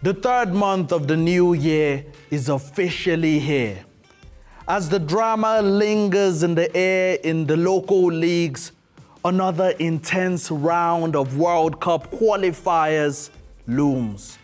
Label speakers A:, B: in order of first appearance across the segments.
A: The third month of the new year is officially here. As the drama lingers in the air in the local leagues, another intense round of World Cup qualifiers looms.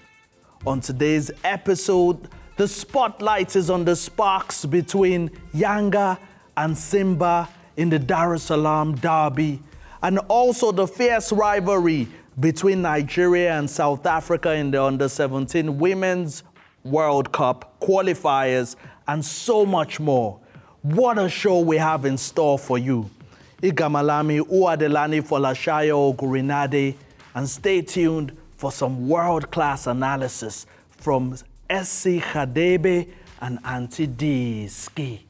A: On today's episode, the spotlight is on the sparks between Yanga and Simba in the Salaam Derby, and also the fierce rivalry between Nigeria and South Africa in the Under-17 Women's World Cup qualifiers, and so much more. What a show we have in store for you. Igamalami Adelani Folashayo Gurinade, and stay tuned for some world-class analysis from S.C. Khadebe and Auntie D-Ski.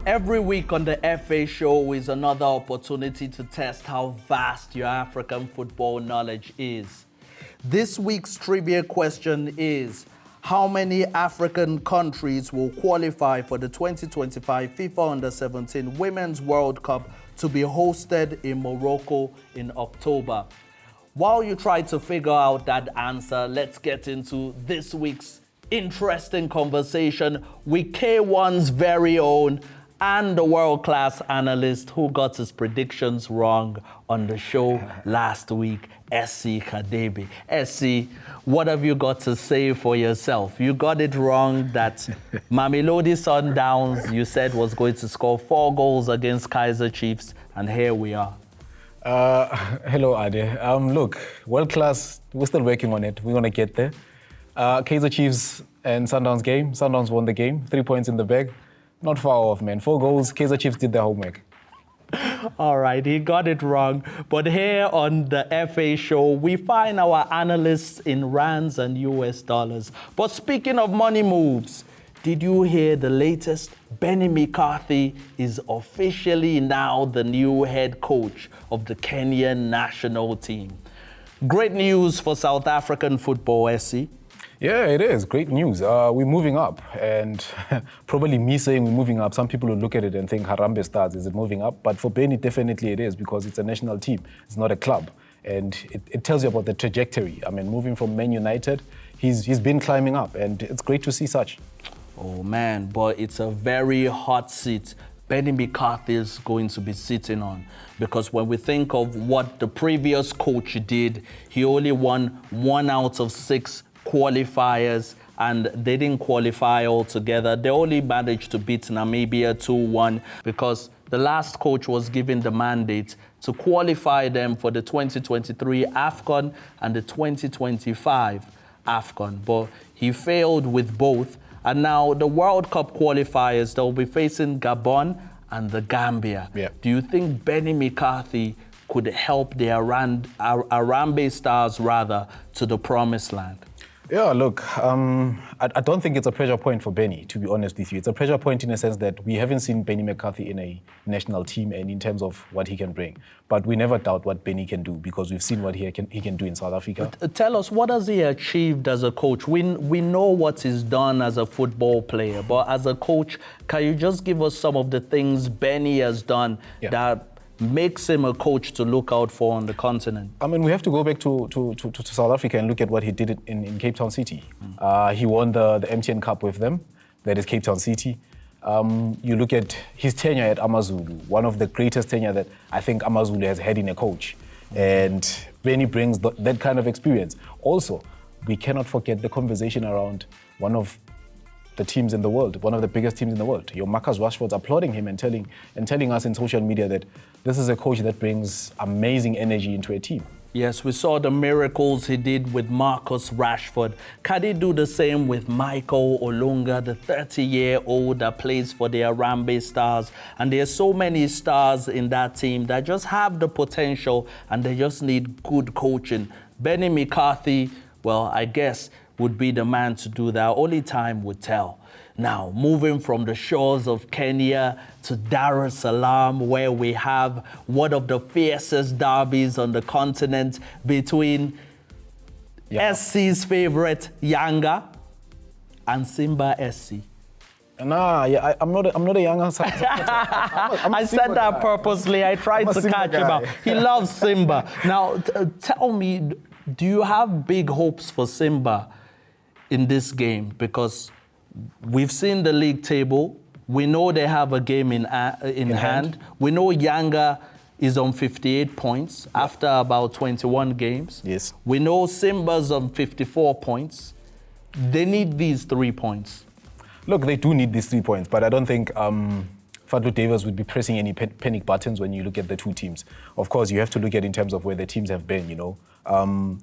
A: Every week on the FA show is another opportunity to test how vast your African football knowledge is. This week's trivia question is, how many African countries will qualify for the 2025 FIFA Under-17 Women's World Cup to be hosted in Morocco in October? While you try to figure out that answer, let's get into this week's interesting conversation with K1's very own and the world-class analyst who got his predictions wrong on the show last week, S.C. Khadebe. S.C., what have you got to say for yourself? You got it wrong that Mamelodi Sundowns, you said, was going to score 4 goals against Kaizer Chiefs, and here we are.
B: Hello, Ade. Look, world-class, we're still working on it. We're going to get there. Kaizer Chiefs and Sundowns game. Sundowns won the game, 3 points in the bag. Not far off, man. 4 goals, Kaizer Chiefs did their homework.
A: All right, he got it wrong. But here on the FA show, we find our analysts in rands and US dollars. But speaking of money moves, did you hear the latest? Benni McCarthy is officially now the new head coach of the Kenyan national team. Great news for South African football, SC.
B: Yeah, it is. Great news. We're moving up. And probably me saying we're moving up, some people will look at it and think Harambee Stars, is it moving up? But for Benni, definitely it is, because it's a national team. It's not a club. And it tells you about the trajectory. I mean, moving from Man United, he's been climbing up, and it's great to see such.
A: Oh, man, but it's a very hot seat Benni McCarthy is going to be sitting on. Because when we think of what the previous coach did, he only won 1 out of 6 qualifiers, and they didn't qualify altogether. They only managed to beat Namibia 2-1 because the last coach was given the mandate to qualify them for the 2023 AFCON and the 2025 AFCON. But he failed with both. And now the World Cup qualifiers, they'll be facing Gabon and the Gambia.
B: Yeah.
A: Do you think Benni McCarthy could help the Harambee Stars to the promised land?
B: Yeah, look, I don't think it's a pressure point for Benni, to be honest with you. It's a pressure point in a sense that we haven't seen Benni McCarthy in a national team and in terms of what he can bring. But we never doubt what Benni can do, because we've seen what he can do in South Africa.
A: But tell us, what has he achieved as a coach? We know what he's done as a football player, but as a coach, can you just give us some of the things Benni has done that makes him a coach to look out for on the continent? I
B: mean, we have to go back to South Africa and look at what he did in Cape Town City. He won the MTN Cup with them, that is Cape Town City. You look at his tenure at Amazulu, one of the greatest tenure that I think Amazulu has had in a coach. And Benni brings that kind of experience. Also, we cannot forget the conversation around one of the teams in the world, one of the biggest teams in the world. Your Marcus Rashford's applauding him and telling us in social media that this is a coach that brings amazing energy into a team.
A: Yes, we saw the miracles he did with Marcus Rashford. Can he do the same with Michael Olunga, the 30-year-old that plays for the Harambee Stars? And there's so many stars in that team that just have the potential and they just need good coaching. Benni McCarthy, well, I guess, would be the man to do that. Only time would tell. Now, moving from the shores of Kenya to Dar es Salaam, where we have one of the fiercest derbies on the continent between SC's favorite, Yanga, and Simba SC.
B: Nah, yeah, I'm not a younger side.
A: I said that purposely. I tried to catch him out. He loves Simba. Now, tell me, do you have big hopes for Simba in this game? Because we've seen the league table. We know they have a game in hand. We know Yanga is on 58 points after about 21 games.
B: Yes.
A: We know Simba's on 54 points. They need these 3 points.
B: Look, they do need these 3 points, but I don't think Fadlu Davids would be pressing any panic buttons when you look at the two teams. Of course, you have to look at in terms of where the teams have been, you know.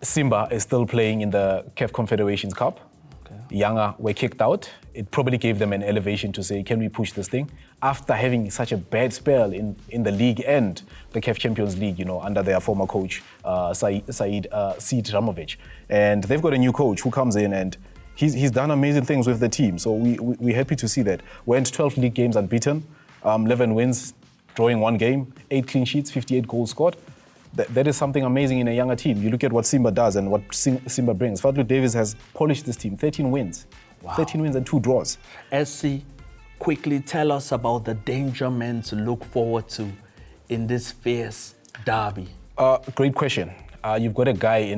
B: Simba is still playing in the CAF Confederations Cup. Okay. Yanga were kicked out. It probably gave them an elevation to say, can we push this thing? After having such a bad spell in the league and the CAF Champions League, you know, under their former coach, Sead Ramovic. And they've got a new coach who comes in and he's done amazing things with the team. So we're happy to see that. Went 12 league games unbeaten, 11 wins, drawing 1 game, 8 clean sheets, 58 goals scored. That is something amazing in a younger team. You look at what Simba does and what Simba brings. Fadlu Davids has polished this team, 13 wins. Wow. 13 wins and 2 draws.
A: S.C., quickly tell us about the danger men to look forward to in this fierce derby.
B: Great question. You've got a guy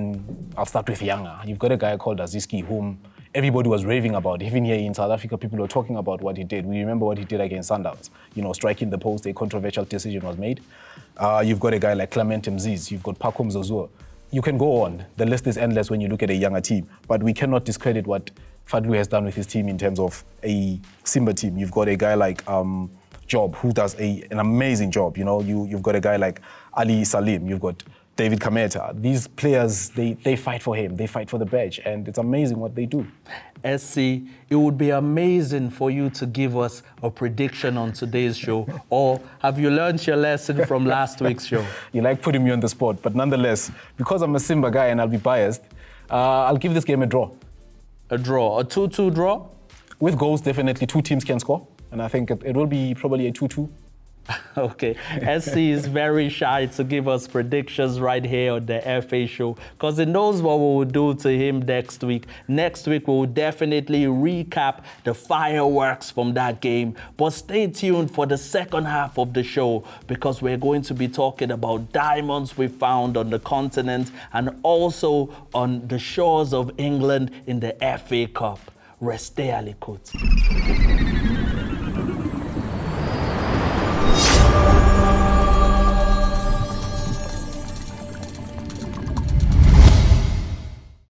B: I'll start with Yanga. You've got a guy called S.C, whom everybody was raving about. Even here in South Africa, people were talking about what he did. We remember what he did against Sundowns. You know, striking the post, a controversial decision was made. You've got a guy like Clement Mziz. You've got Paco Mzozua. You can go on. The list is endless when you look at a younger team. But we cannot discredit what Fadlu has done with his team in terms of a Simba team. You've got a guy like Job, who does an amazing job. You know, you've got a guy like Ali Salim. You've got David Kameta. These players, they fight for him. They fight for the badge. And it's amazing what they do.
A: S.C., it would be amazing for you to give us a prediction on today's show. Or have you learned your lesson from last week's show?
B: You like putting me on the spot. But nonetheless, because I'm a Simba guy and I'll be biased, I'll give this game a draw.
A: A draw? A 2-2 draw?
B: With goals, definitely 2 teams can score. And I think it will be probably a 2-2.
A: Okay, S.C is very shy to give us predictions right here on the FA show because he knows what we will do to him next week. Next week, we will definitely recap the fireworks from that game. But stay tuned for the second half of the show because we're going to be talking about diamonds we found on the continent and also on the shores of England in the FA Cup. Restez à l'écoute.